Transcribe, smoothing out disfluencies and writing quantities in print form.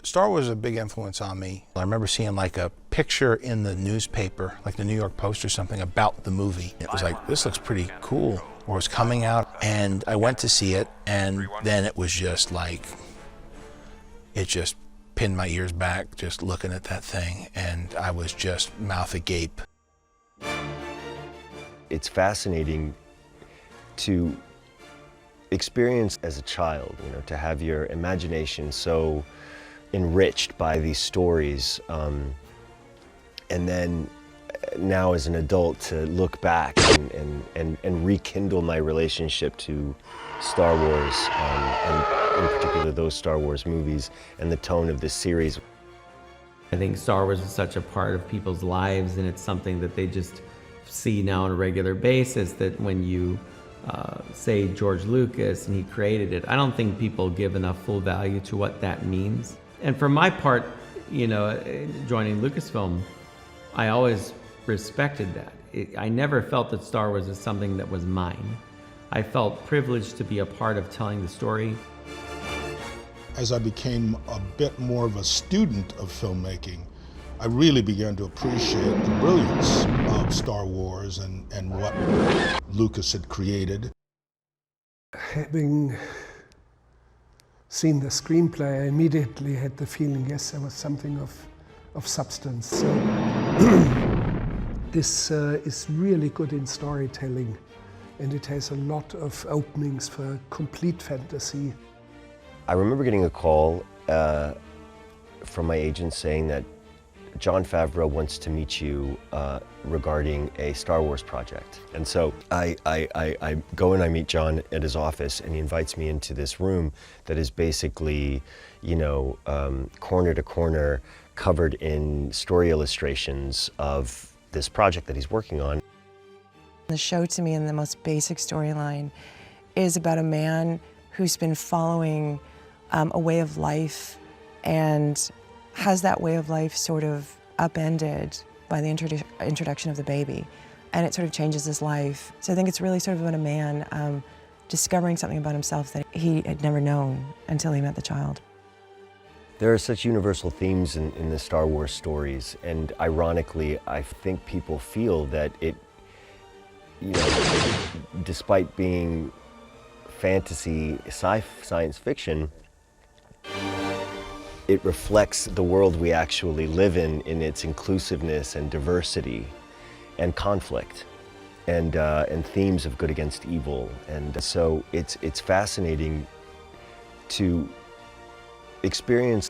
Star Wars is a big influence on me. I remember seeing like a picture in the newspaper, like the New York Post or something, about the movie. It was like, this looks pretty cool, or it was coming out, and I went to see it, and then it was just like, it just pinned my ears back just looking at that thing, and I was just mouth agape. It's fascinating to experience as a child, to have your imagination so enriched by these stories, and then now as an adult to look back and rekindle my relationship to Star Wars, and in particular those Star Wars movies and the tone of this series. I think Star Wars is such a part of people's lives, and it's something that they just see now on a regular basis, that when you say George Lucas and he created it, I don't think people give enough full value to what that means. And for my part, joining Lucasfilm, I always respected that. I never felt that Star Wars is something that was mine. I felt privileged to be a part of telling the story. As I became a bit more of a student of filmmaking, I really began to appreciate the brilliance of Star Wars and what Lucas had created. Having seen the screenplay, I immediately had the feeling, yes, there was something of substance. So this is really good in storytelling, and it has a lot of openings for complete fantasy. I remember getting a call from my agent saying that Jon Favreau wants to meet you regarding a Star Wars project. And so I go and I meet Jon at his office, and he invites me into this room that is basically, corner to corner, covered in story illustrations of this project that he's working on. The show, to me, in the most basic storyline, is about a man who's been following a way of life and has that way of life sort of upended by the introduction of the baby, and it sort of changes his life. So I think it's really sort of about a man discovering something about himself that he had never known until he met the child. There are such universal themes in the Star Wars stories, and ironically, I think people feel that it, despite being fantasy, science fiction, it reflects the world we actually live in its inclusiveness and diversity and conflict and themes of good against evil. And so it's fascinating to experience